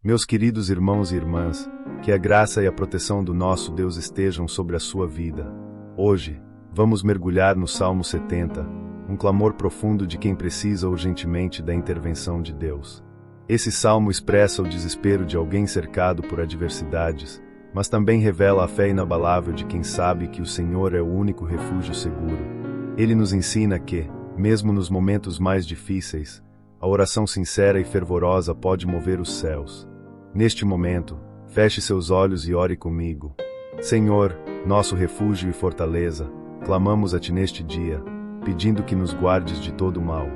Meus queridos irmãos e irmãs, que a graça e a proteção do nosso Deus estejam sobre a sua vida. Hoje, vamos mergulhar no Salmo 70, um clamor profundo de quem precisa urgentemente da intervenção de Deus. Esse salmo expressa o desespero de alguém cercado por adversidades, mas também revela a fé inabalável de quem sabe que o Senhor é o único refúgio seguro. Ele nos ensina que, mesmo nos momentos mais difíceis, a oração sincera e fervorosa pode mover os céus. Neste momento, feche seus olhos e ore comigo. Senhor, nosso refúgio e fortaleza, clamamos a Ti neste dia, pedindo que nos guardes de todo o mal.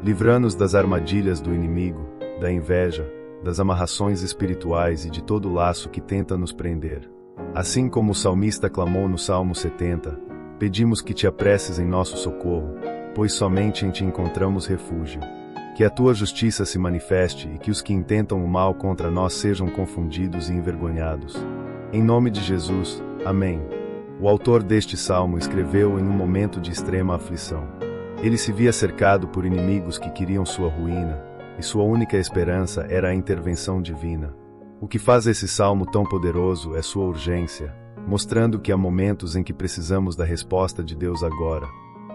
Livra-nos das armadilhas do inimigo, da inveja, das amarrações espirituais e de todo laço que tenta nos prender. Assim como o salmista clamou no Salmo 70, pedimos que Te apresses em nosso socorro, pois somente em Ti encontramos refúgio. Que a Tua justiça se manifeste e que os que intentam o mal contra nós sejam confundidos e envergonhados. Em nome de Jesus, amém. O autor deste salmo escreveu em um momento de extrema aflição. Ele se via cercado por inimigos que queriam sua ruína, e sua única esperança era a intervenção divina. O que faz esse salmo tão poderoso é sua urgência, mostrando que há momentos em que precisamos da resposta de Deus agora.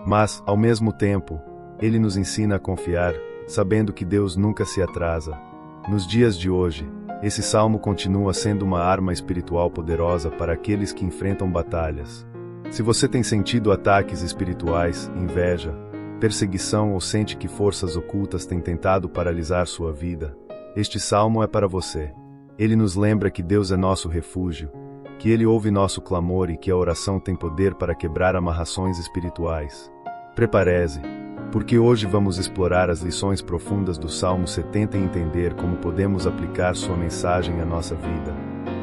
Mas, ao mesmo tempo, ele nos ensina a confiar, sabendo que Deus nunca se atrasa. Nos dias de hoje, esse salmo continua sendo uma arma espiritual poderosa para aqueles que enfrentam batalhas. Se você tem sentido ataques espirituais, inveja, perseguição ou sente que forças ocultas têm tentado paralisar sua vida, este salmo é para você. Ele nos lembra que Deus é nosso refúgio, que Ele ouve nosso clamor e que a oração tem poder para quebrar amarrações espirituais. Prepare-se, porque hoje vamos explorar as lições profundas do Salmo 70 e entender como podemos aplicar sua mensagem à nossa vida.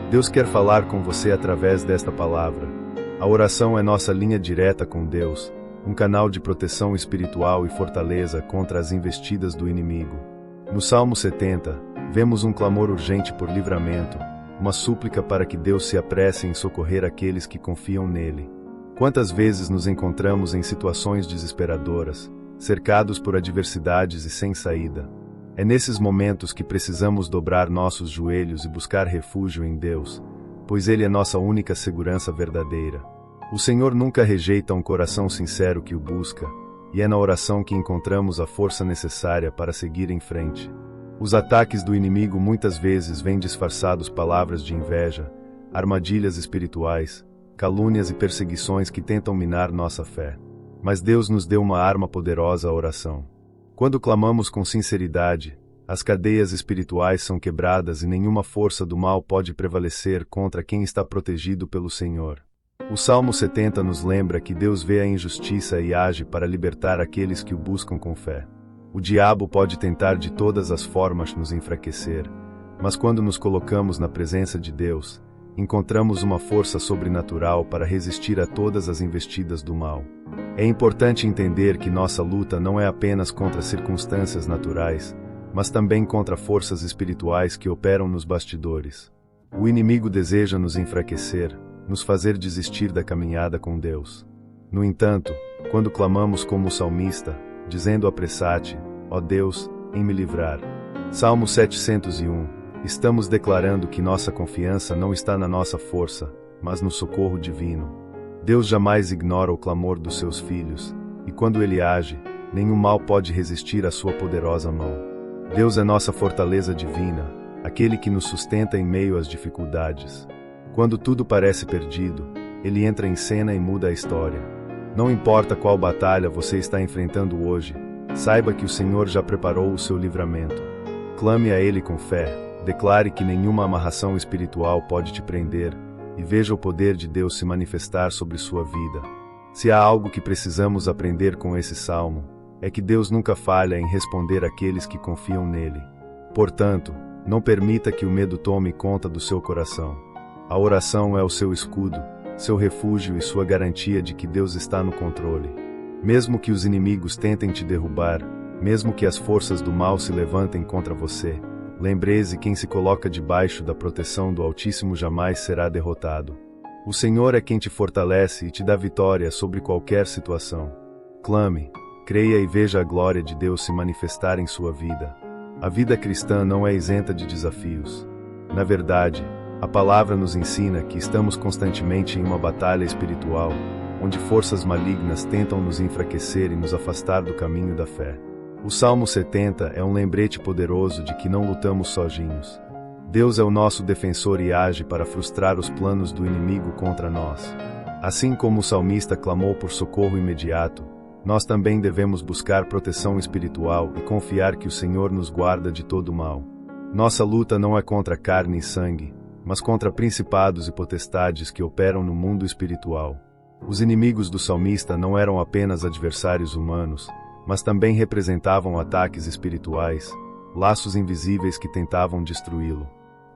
Deus quer falar com você através desta palavra. A oração é nossa linha direta com Deus, um canal de proteção espiritual e fortaleza contra as investidas do inimigo. No Salmo 70, vemos um clamor urgente por livramento, uma súplica para que Deus se apresse em socorrer aqueles que confiam nele. Quantas vezes nos encontramos em situações desesperadoras, cercados por adversidades e sem saída? É nesses momentos que precisamos dobrar nossos joelhos e buscar refúgio em Deus, pois Ele é nossa única segurança verdadeira. O Senhor nunca rejeita um coração sincero que o busca, e é na oração que encontramos a força necessária para seguir em frente. Os ataques do inimigo muitas vezes vêm disfarçados palavras de inveja, armadilhas espirituais, calúnias e perseguições que tentam minar nossa fé. Mas Deus nos deu uma arma poderosa, a oração. Quando clamamos com sinceridade, as cadeias espirituais são quebradas e nenhuma força do mal pode prevalecer contra quem está protegido pelo Senhor. O Salmo 70 nos lembra que Deus vê a injustiça e age para libertar aqueles que o buscam com fé. O diabo pode tentar de todas as formas nos enfraquecer, mas quando nos colocamos na presença de Deus, encontramos uma força sobrenatural para resistir a todas as investidas do mal. É importante entender que nossa luta não é apenas contra circunstâncias naturais, mas também contra forças espirituais que operam nos bastidores. O inimigo deseja nos enfraquecer, nos fazer desistir da caminhada com Deus. No entanto, quando clamamos como o salmista, dizendo apressa-te, ó Deus, em me livrar. Salmo 701, estamos declarando que nossa confiança não está na nossa força, mas no socorro divino. Deus jamais ignora o clamor dos seus filhos, e quando Ele age, nenhum mal pode resistir à sua poderosa mão. Deus é nossa fortaleza divina, aquele que nos sustenta em meio às dificuldades. Quando tudo parece perdido, Ele entra em cena e muda a história. Não importa qual batalha você está enfrentando hoje, saiba que o Senhor já preparou o seu livramento. Clame a Ele com fé, declare que nenhuma amarração espiritual pode te prender, e veja o poder de Deus se manifestar sobre sua vida. Se há algo que precisamos aprender com esse salmo, é que Deus nunca falha em responder àqueles que confiam nele. Portanto, não permita que o medo tome conta do seu coração. A oração é o seu escudo, seu refúgio e sua garantia de que Deus está no controle. Mesmo que os inimigos tentem te derrubar, mesmo que as forças do mal se levantem contra você, lembre-se: quem se coloca debaixo da proteção do Altíssimo jamais será derrotado. O Senhor é quem te fortalece e te dá vitória sobre qualquer situação. Clame, creia e veja a glória de Deus se manifestar em sua vida. A vida cristã não é isenta de desafios. Na verdade, a palavra nos ensina que estamos constantemente em uma batalha espiritual, onde forças malignas tentam nos enfraquecer e nos afastar do caminho da fé. O Salmo 70 é um lembrete poderoso de que não lutamos sozinhos. Deus é o nosso defensor e age para frustrar os planos do inimigo contra nós. Assim como o salmista clamou por socorro imediato, nós também devemos buscar proteção espiritual e confiar que o Senhor nos guarda de todo mal. Nossa luta não é contra carne e sangue, mas contra principados e potestades que operam no mundo espiritual. Os inimigos do salmista não eram apenas adversários humanos, mas também representavam ataques espirituais, laços invisíveis que tentavam destruí-lo.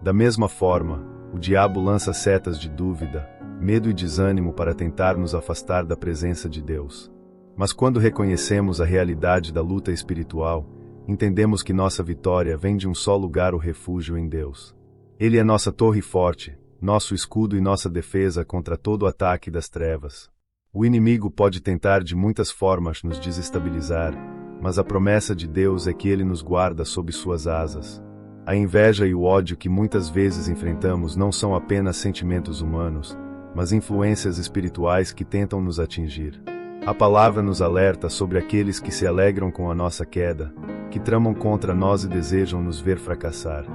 Da mesma forma, o diabo lança setas de dúvida, medo e desânimo para tentar nos afastar da presença de Deus. Mas quando reconhecemos a realidade da luta espiritual, entendemos que nossa vitória vem de um só lugar, o refúgio em Deus. Ele é nossa torre forte, nosso escudo e nossa defesa contra todo o ataque das trevas. O inimigo pode tentar de muitas formas nos desestabilizar, mas a promessa de Deus é que Ele nos guarda sob suas asas. A inveja e o ódio que muitas vezes enfrentamos não são apenas sentimentos humanos, mas influências espirituais que tentam nos atingir. A palavra nos alerta sobre aqueles que se alegram com a nossa queda, que tramam contra nós e desejam nos ver fracassar.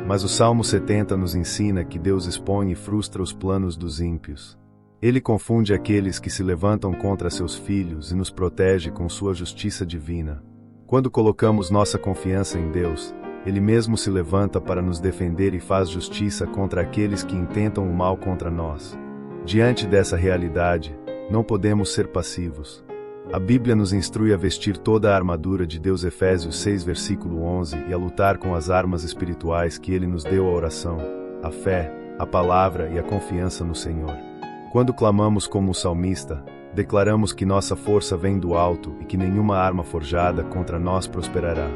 Mas o Salmo 70 nos ensina que Deus expõe e frustra os planos dos ímpios. Ele confunde aqueles que se levantam contra seus filhos e nos protege com sua justiça divina. Quando colocamos nossa confiança em Deus, Ele mesmo se levanta para nos defender e faz justiça contra aqueles que intentam o mal contra nós. Diante dessa realidade, não podemos ser passivos. A Bíblia nos instrui a vestir toda a armadura de Deus, Efésios 6 versículo 11, e a lutar com as armas espirituais que Ele nos deu: a oração, a fé, a palavra e a confiança no Senhor. Quando clamamos como o salmista, declaramos que nossa força vem do alto e que nenhuma arma forjada contra nós prosperará.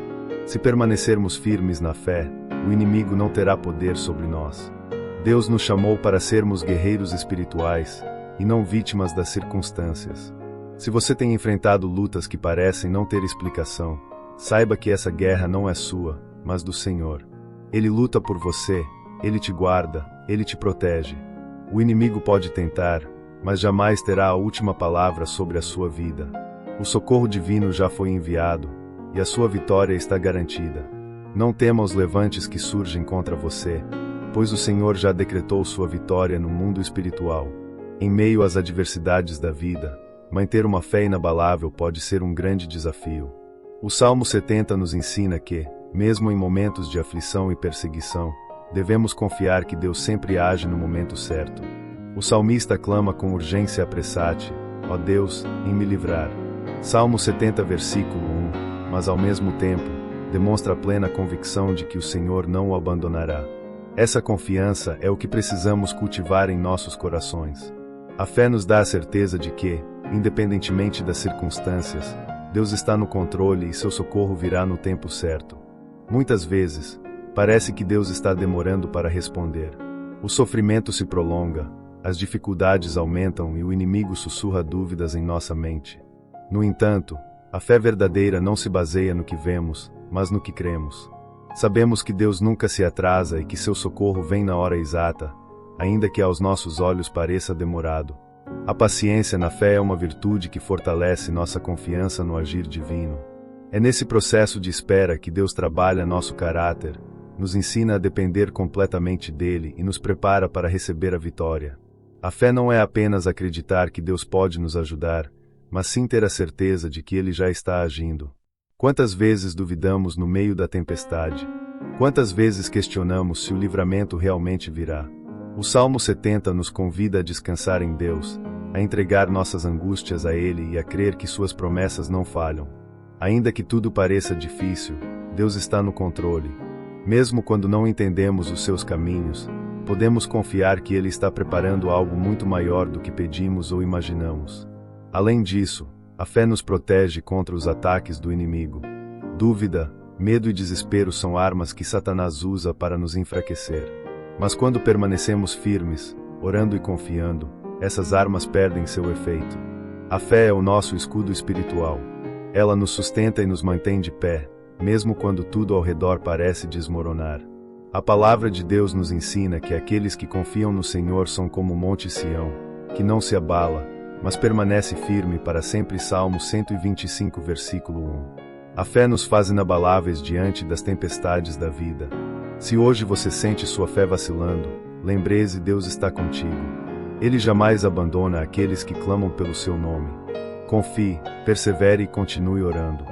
Se permanecermos firmes na fé, o inimigo não terá poder sobre nós. Deus nos chamou para sermos guerreiros espirituais, e não vítimas das circunstâncias. Se você tem enfrentado lutas que parecem não ter explicação, saiba que essa guerra não é sua, mas do Senhor. Ele luta por você, Ele te guarda, Ele te protege. O inimigo pode tentar, mas jamais terá a última palavra sobre a sua vida. O socorro divino já foi enviado, e a sua vitória está garantida. Não tema os levantes que surgem contra você, pois o Senhor já decretou sua vitória no mundo espiritual. Em meio às adversidades da vida, manter uma fé inabalável pode ser um grande desafio. O Salmo 70 nos ensina que, mesmo em momentos de aflição e perseguição, devemos confiar que Deus sempre age no momento certo. O salmista clama com urgência: apressa-te, ó Deus, em me livrar. Salmo 70 versículo 1. Mas ao mesmo tempo, demonstra a plena convicção de que o Senhor não o abandonará. Essa confiança é o que precisamos cultivar em nossos corações. A fé nos dá a certeza de que, independentemente das circunstâncias, Deus está no controle e seu socorro virá no tempo certo. Muitas vezes, parece que Deus está demorando para responder. O sofrimento se prolonga, as dificuldades aumentam e o inimigo sussurra dúvidas em nossa mente. No entanto, a fé verdadeira não se baseia no que vemos, mas no que cremos. Sabemos que Deus nunca se atrasa e que seu socorro vem na hora exata, ainda que aos nossos olhos pareça demorado. A paciência na fé é uma virtude que fortalece nossa confiança no agir divino. É nesse processo de espera que Deus trabalha nosso caráter, nos ensina a depender completamente dele e nos prepara para receber a vitória. A fé não é apenas acreditar que Deus pode nos ajudar, mas sim ter a certeza de que Ele já está agindo. Quantas vezes duvidamos no meio da tempestade? Quantas vezes questionamos se o livramento realmente virá? O Salmo 70 nos convida a descansar em Deus, a entregar nossas angústias a Ele e a crer que suas promessas não falham. Ainda que tudo pareça difícil, Deus está no controle. Mesmo quando não entendemos os seus caminhos, podemos confiar que Ele está preparando algo muito maior do que pedimos ou imaginamos. Além disso, a fé nos protege contra os ataques do inimigo. Dúvida, medo e desespero são armas que Satanás usa para nos enfraquecer. Mas quando permanecemos firmes, orando e confiando, essas armas perdem seu efeito. A fé é o nosso escudo espiritual. Ela nos sustenta e nos mantém de pé, mesmo quando tudo ao redor parece desmoronar. A palavra de Deus nos ensina que aqueles que confiam no Senhor são como o monte Sião, que não se abala, mas permanece firme para sempre. Salmo 125, versículo 1. A fé nos faz inabaláveis diante das tempestades da vida. Se hoje você sente sua fé vacilando, lembre-se: Deus está contigo. Ele jamais abandona aqueles que clamam pelo seu nome. Confie, persevere e continue orando.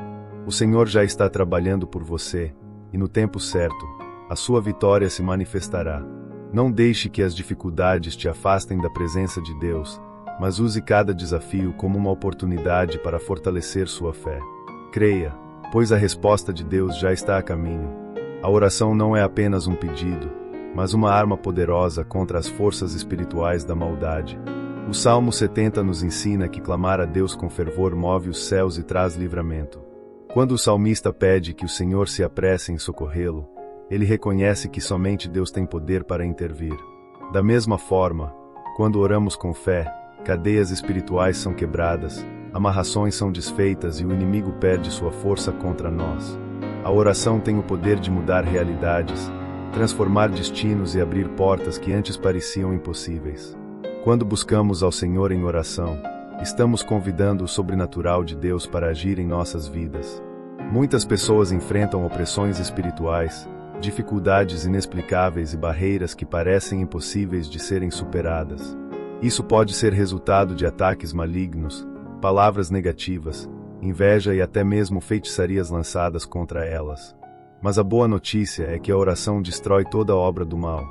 O Senhor já está trabalhando por você, e no tempo certo, a sua vitória se manifestará. Não deixe que as dificuldades te afastem da presença de Deus, mas use cada desafio como uma oportunidade para fortalecer sua fé. Creia, pois a resposta de Deus já está a caminho. A oração não é apenas um pedido, mas uma arma poderosa contra as forças espirituais da maldade. O Salmo 70 nos ensina que clamar a Deus com fervor move os céus e traz livramento. Quando o salmista pede que o Senhor se apresse em socorrê-lo, ele reconhece que somente Deus tem poder para intervir. Da mesma forma, quando oramos com fé, cadeias espirituais são quebradas, amarrações são desfeitas e o inimigo perde sua força contra nós. A oração tem o poder de mudar realidades, transformar destinos e abrir portas que antes pareciam impossíveis. Quando buscamos ao Senhor em oração, estamos convidando o sobrenatural de Deus para agir em nossas vidas. Muitas pessoas enfrentam opressões espirituais, dificuldades inexplicáveis e barreiras que parecem impossíveis de serem superadas. Isso pode ser resultado de ataques malignos, palavras negativas, inveja e até mesmo feitiçarias lançadas contra elas. Mas a boa notícia é que a oração destrói toda a obra do mal.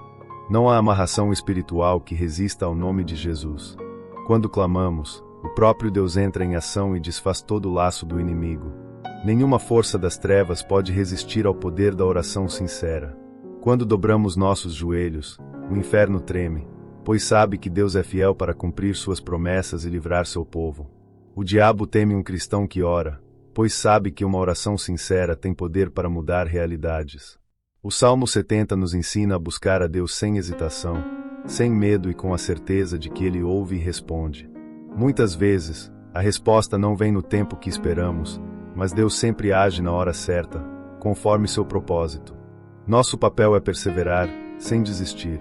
Não há amarração espiritual que resista ao nome de Jesus. Quando clamamos, o próprio Deus entra em ação e desfaz todo o laço do inimigo. Nenhuma força das trevas pode resistir ao poder da oração sincera. Quando dobramos nossos joelhos, o inferno treme, pois sabe que Deus é fiel para cumprir suas promessas e livrar seu povo. O diabo teme um cristão que ora, pois sabe que uma oração sincera tem poder para mudar realidades. O Salmo 70 nos ensina a buscar a Deus sem hesitação, sem medo e com a certeza de que Ele ouve e responde. Muitas vezes, a resposta não vem no tempo que esperamos, mas Deus sempre age na hora certa, conforme seu propósito. Nosso papel é perseverar, sem desistir.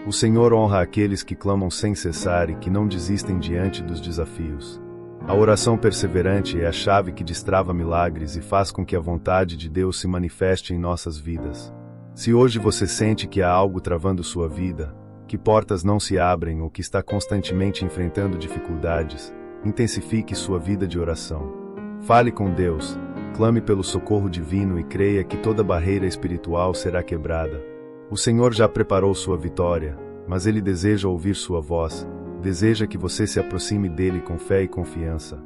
O Senhor honra aqueles que clamam sem cessar e que não desistem diante dos desafios. A oração perseverante é a chave que destrava milagres e faz com que a vontade de Deus se manifeste em nossas vidas. Se hoje você sente que há algo travando sua vida, que portas não se abrem ou que está constantemente enfrentando dificuldades, intensifique sua vida de oração. Fale com Deus, clame pelo socorro divino e creia que toda barreira espiritual será quebrada. O Senhor já preparou sua vitória, mas Ele deseja ouvir sua voz, deseja que você se aproxime dele com fé e confiança.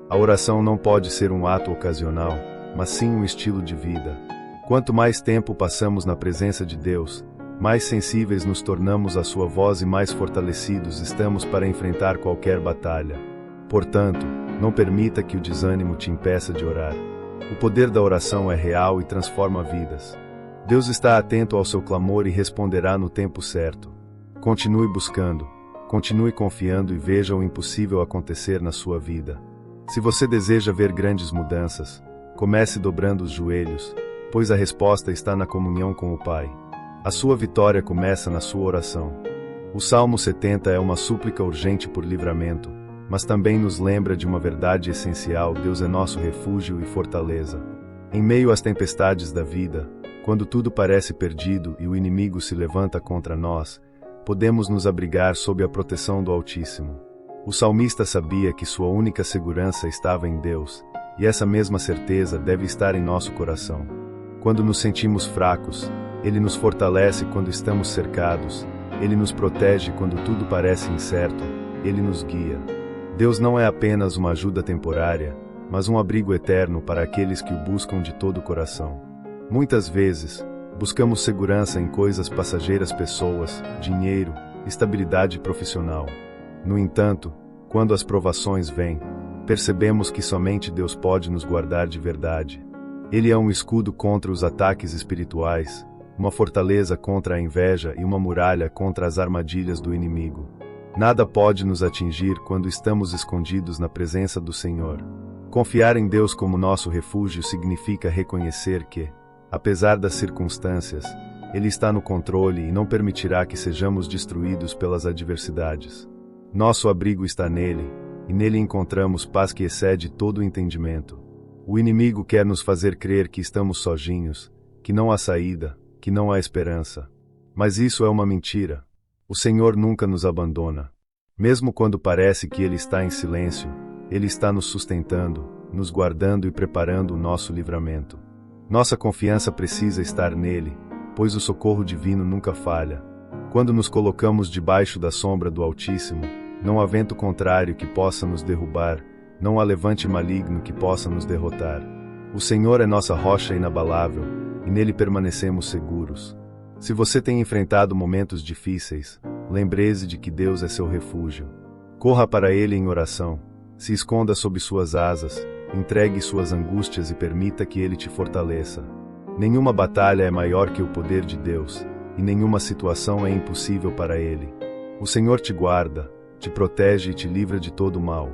A oração não pode ser um ato ocasional, mas sim um estilo de vida. Quanto mais tempo passamos na presença de Deus, mais sensíveis nos tornamos à sua voz e mais fortalecidos estamos para enfrentar qualquer batalha. Portanto, não permita que o desânimo te impeça de orar. O poder da oração é real e transforma vidas. Deus está atento ao seu clamor e responderá no tempo certo. Continue buscando, continue confiando e veja o impossível acontecer na sua vida. Se você deseja ver grandes mudanças, comece dobrando os joelhos, pois a resposta está na comunhão com o Pai. A sua vitória começa na sua oração. O Salmo 70 é uma súplica urgente por livramento, mas também nos lembra de uma verdade essencial: Deus é nosso refúgio e fortaleza. Em meio às tempestades da vida, quando tudo parece perdido e o inimigo se levanta contra nós, podemos nos abrigar sob a proteção do Altíssimo. O salmista sabia que sua única segurança estava em Deus, e essa mesma certeza deve estar em nosso coração. Quando nos sentimos fracos, Ele nos fortalece quando estamos cercados, Ele nos protege quando tudo parece incerto, Ele nos guia. Deus não é apenas uma ajuda temporária, mas um abrigo eterno para aqueles que o buscam de todo o coração. Muitas vezes, buscamos segurança em coisas passageiras, pessoas, dinheiro, estabilidade profissional. No entanto, quando as provações vêm, percebemos que somente Deus pode nos guardar de verdade. Ele é um escudo contra os ataques espirituais, uma fortaleza contra a inveja e uma muralha contra as armadilhas do inimigo. Nada pode nos atingir quando estamos escondidos na presença do Senhor. Confiar em Deus como nosso refúgio significa reconhecer que, apesar das circunstâncias, Ele está no controle e não permitirá que sejamos destruídos pelas adversidades. Nosso abrigo está nele, e nele encontramos paz que excede todo o entendimento. O inimigo quer nos fazer crer que estamos sozinhos, que não há saída, que não há esperança. Mas isso é uma mentira. O Senhor nunca nos abandona. Mesmo quando parece que Ele está em silêncio, Ele está nos sustentando, nos guardando e preparando o nosso livramento. Nossa confiança precisa estar nele, pois o socorro divino nunca falha. Quando nos colocamos debaixo da sombra do Altíssimo, não há vento contrário que possa nos derrubar, não há levante maligno que possa nos derrotar. O Senhor é nossa rocha inabalável, e nele permanecemos seguros. Se você tem enfrentado momentos difíceis, lembre-se de que Deus é seu refúgio. Corra para Ele em oração, se esconda sob suas asas, entregue suas angústias e permita que Ele te fortaleça. Nenhuma batalha é maior que o poder de Deus, e nenhuma situação é impossível para Ele. O Senhor te guarda, te protege e te livra de todo o mal.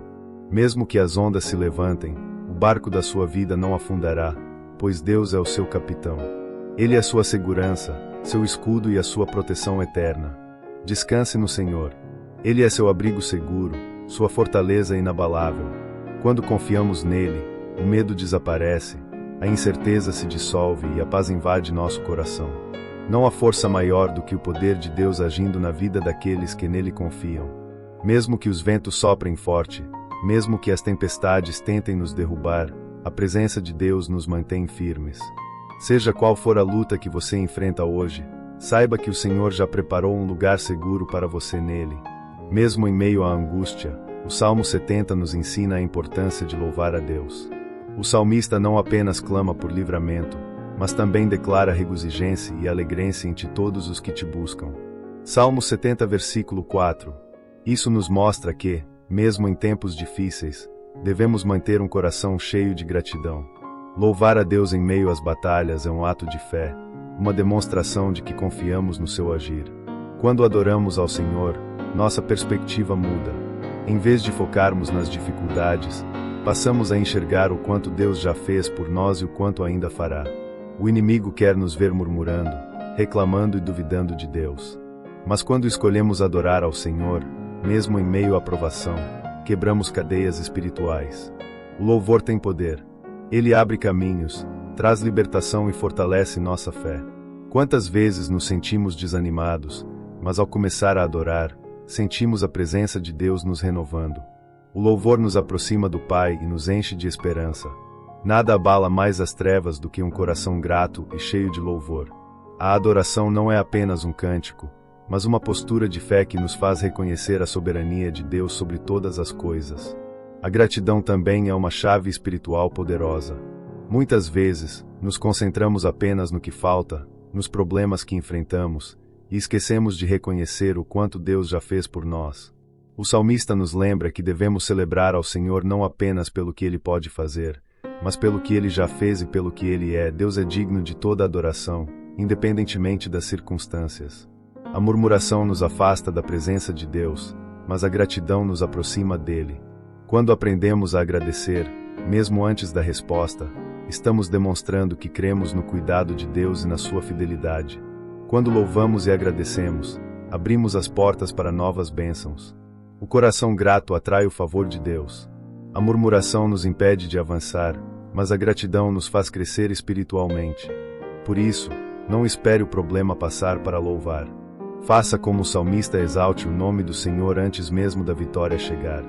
Mesmo que as ondas se levantem, o barco da sua vida não afundará, pois Deus é o seu capitão. Ele é sua segurança, seu escudo e a sua proteção eterna. Descanse no Senhor. Ele é seu abrigo seguro, sua fortaleza inabalável. Quando confiamos nele, o medo desaparece, a incerteza se dissolve e a paz invade nosso coração. Não há força maior do que o poder de Deus agindo na vida daqueles que nele confiam. Mesmo que os ventos soprem forte, mesmo que as tempestades tentem nos derrubar, a presença de Deus nos mantém firmes. Seja qual for a luta que você enfrenta hoje, saiba que o Senhor já preparou um lugar seguro para você nele. Mesmo em meio à angústia, o Salmo 70 nos ensina a importância de louvar a Deus. O salmista não apenas clama por livramento, mas também declara regozijem-se e alegrem-se em ti todos os que te buscam. Salmo 70 versículo 4. Isso nos mostra que, mesmo em tempos difíceis, devemos manter um coração cheio de gratidão. Louvar a Deus em meio às batalhas é um ato de fé, uma demonstração de que confiamos no seu agir. Quando adoramos ao Senhor, nossa perspectiva muda. Em vez de focarmos nas dificuldades, passamos a enxergar o quanto Deus já fez por nós e o quanto ainda fará. O inimigo quer nos ver murmurando, reclamando e duvidando de Deus. Mas quando escolhemos adorar ao Senhor, mesmo em meio à provação, quebramos cadeias espirituais. O louvor tem poder. Ele abre caminhos, traz libertação e fortalece nossa fé. Quantas vezes nos sentimos desanimados, mas ao começar a adorar, sentimos a presença de Deus nos renovando. O louvor nos aproxima do Pai e nos enche de esperança. Nada abala mais as trevas do que um coração grato e cheio de louvor. A adoração não é apenas um cântico, mas uma postura de fé que nos faz reconhecer a soberania de Deus sobre todas as coisas. A gratidão também é uma chave espiritual poderosa. Muitas vezes, nos concentramos apenas no que falta, nos problemas que enfrentamos, e esquecemos de reconhecer o quanto Deus já fez por nós. O salmista nos lembra que devemos celebrar ao Senhor não apenas pelo que Ele pode fazer, mas pelo que Ele já fez e pelo que Ele é. Deus é digno de toda adoração, independentemente das circunstâncias. A murmuração nos afasta da presença de Deus, mas a gratidão nos aproxima dele. Quando aprendemos a agradecer, mesmo antes da resposta, estamos demonstrando que cremos no cuidado de Deus e na sua fidelidade. Quando louvamos e agradecemos, abrimos as portas para novas bênçãos. O coração grato atrai o favor de Deus. A murmuração nos impede de avançar, mas a gratidão nos faz crescer espiritualmente. Por isso, não espere o problema passar para louvar. Faça como o salmista, exalte o nome do Senhor antes mesmo da vitória chegar.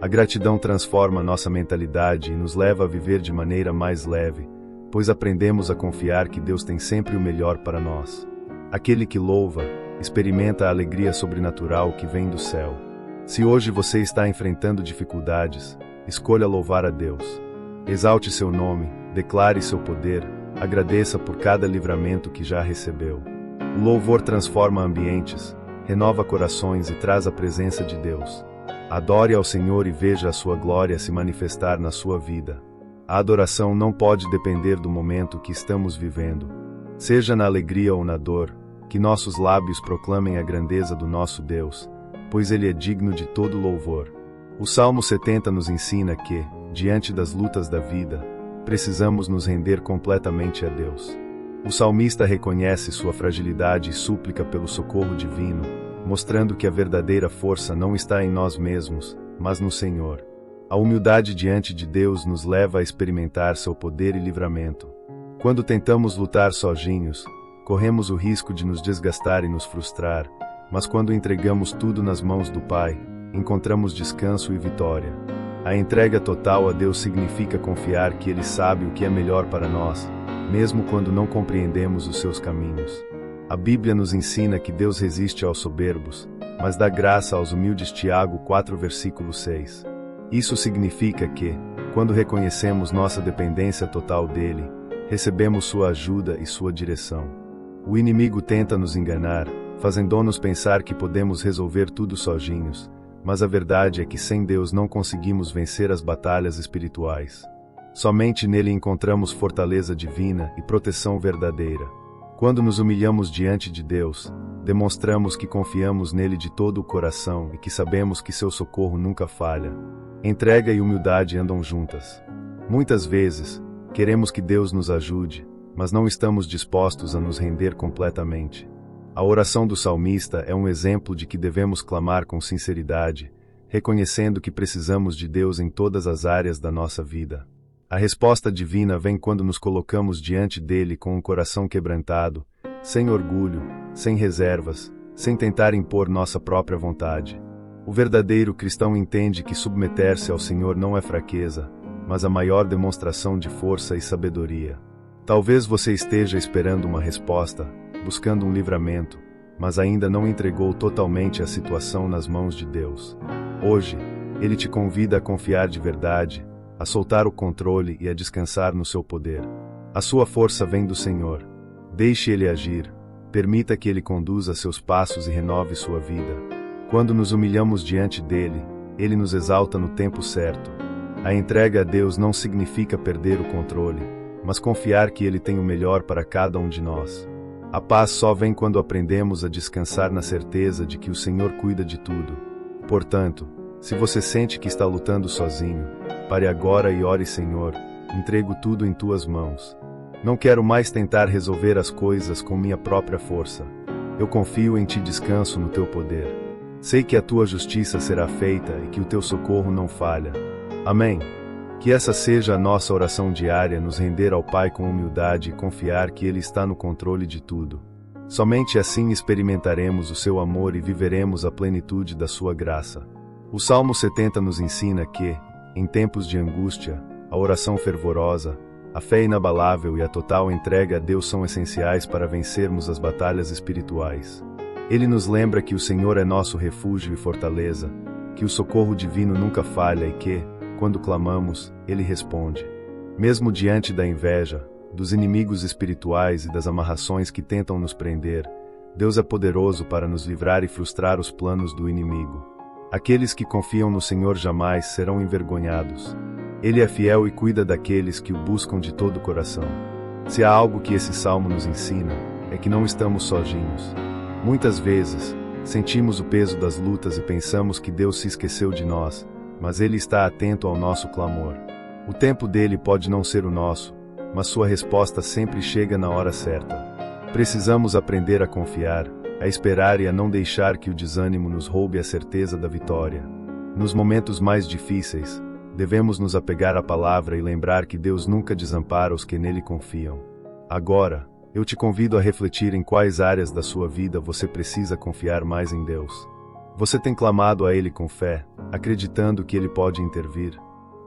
A gratidão transforma nossa mentalidade e nos leva a viver de maneira mais leve, pois aprendemos a confiar que Deus tem sempre o melhor para nós. Aquele que louva, experimenta a alegria sobrenatural que vem do céu. Se hoje você está enfrentando dificuldades, escolha louvar a Deus. Exalte seu nome, declare seu poder, agradeça por cada livramento que já recebeu. O louvor transforma ambientes, renova corações e traz a presença de Deus. Adore ao Senhor e veja a sua glória se manifestar na sua vida. A adoração não pode depender do momento que estamos vivendo. Seja na alegria ou na dor, que nossos lábios proclamem a grandeza do nosso Deus, pois Ele é digno de todo louvor. O Salmo 70 nos ensina que, diante das lutas da vida, precisamos nos render completamente a Deus. O salmista reconhece sua fragilidade e súplica pelo socorro divino, mostrando que a verdadeira força não está em nós mesmos, mas no Senhor. A humildade diante de Deus nos leva a experimentar seu poder e livramento. Quando tentamos lutar sozinhos, corremos o risco de nos desgastar e nos frustrar, mas quando entregamos tudo nas mãos do Pai, encontramos descanso e vitória. A entrega total a Deus significa confiar que Ele sabe o que é melhor para nós, mesmo quando não compreendemos os seus caminhos. A Bíblia nos ensina que Deus resiste aos soberbos, mas dá graça aos humildes. Tiago 4, versículo 6. Isso significa que, quando reconhecemos nossa dependência total dele, recebemos sua ajuda e sua direção. O inimigo tenta nos enganar, fazendo-nos pensar que podemos resolver tudo sozinhos, mas a verdade é que sem Deus não conseguimos vencer as batalhas espirituais. Somente nele encontramos fortaleza divina e proteção verdadeira. Quando nos humilhamos diante de Deus, demonstramos que confiamos nele de todo o coração e que sabemos que seu socorro nunca falha. Entrega e humildade andam juntas. Muitas vezes, queremos que Deus nos ajude, mas não estamos dispostos a nos render completamente. A oração do salmista é um exemplo de que devemos clamar com sinceridade, reconhecendo que precisamos de Deus em todas as áreas da nossa vida. A resposta divina vem quando nos colocamos diante dele com um coração quebrantado, sem orgulho, sem reservas, sem tentar impor nossa própria vontade. O verdadeiro cristão entende que submeter-se ao Senhor não é fraqueza, mas a maior demonstração de força e sabedoria. Talvez você esteja esperando uma resposta, buscando um livramento, mas ainda não entregou totalmente a situação nas mãos de Deus. Hoje, Ele te convida a confiar de verdade, a soltar o controle e a descansar no seu poder. A sua força vem do Senhor. Deixe Ele agir, permita que Ele conduza seus passos e renove sua vida. Quando nos humilhamos diante dele, Ele nos exalta no tempo certo. A entrega a Deus não significa perder o controle, mas confiar que Ele tem o melhor para cada um de nós. A paz só vem quando aprendemos a descansar na certeza de que o Senhor cuida de tudo. Portanto, se você sente que está lutando sozinho, pare agora e ore: Senhor, entrego tudo em tuas mãos. Não quero mais tentar resolver as coisas com minha própria força. Eu confio em ti, descanso no teu poder. Sei que a tua justiça será feita e que o teu socorro não falha. Amém. Que essa seja a nossa oração diária, nos render ao Pai com humildade e confiar que Ele está no controle de tudo. Somente assim experimentaremos o seu amor e viveremos a plenitude da sua graça. O Salmo 70 nos ensina que, em tempos de angústia, a oração fervorosa, a fé inabalável e a total entrega a Deus são essenciais para vencermos as batalhas espirituais. Ele nos lembra que o Senhor é nosso refúgio e fortaleza, que o socorro divino nunca falha e que, quando clamamos, Ele responde. Mesmo diante da inveja, dos inimigos espirituais e das amarrações que tentam nos prender, Deus é poderoso para nos livrar e frustrar os planos do inimigo. Aqueles que confiam no Senhor jamais serão envergonhados. Ele é fiel e cuida daqueles que o buscam de todo o coração. Se há algo que esse salmo nos ensina, é que não estamos sozinhos. Muitas vezes, sentimos o peso das lutas e pensamos que Deus se esqueceu de nós, mas Ele está atento ao nosso clamor. O tempo dele pode não ser o nosso, mas sua resposta sempre chega na hora certa. Precisamos aprender a confiar, a esperar e a não deixar que o desânimo nos roube a certeza da vitória. Nos momentos mais difíceis, devemos nos apegar à palavra e lembrar que Deus nunca desampara os que nele confiam. Agora, eu te convido a refletir em quais áreas da sua vida você precisa confiar mais em Deus. Você tem clamado a Ele com fé, acreditando que Ele pode intervir?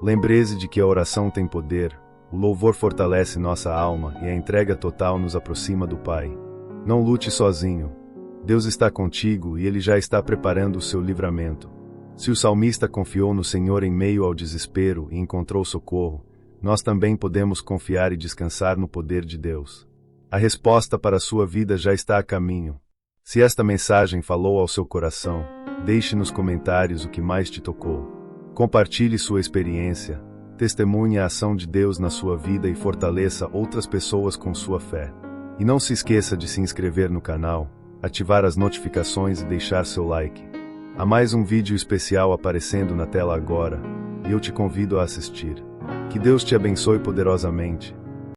Lembre-se de que a oração tem poder, o louvor fortalece nossa alma e a entrega total nos aproxima do Pai. Não lute sozinho. Deus está contigo e Ele já está preparando o seu livramento. Se o salmista confiou no Senhor em meio ao desespero e encontrou socorro, nós também podemos confiar e descansar no poder de Deus. A resposta para a sua vida já está a caminho. Se esta mensagem falou ao seu coração, deixe nos comentários o que mais te tocou. Compartilhe sua experiência, testemunhe a ação de Deus na sua vida e fortaleça outras pessoas com sua fé. E não se esqueça de se inscrever no canal, ativar as notificações e deixar seu like. Há mais um vídeo especial aparecendo na tela agora, e eu te convido a assistir. Que Deus te abençoe poderosamente.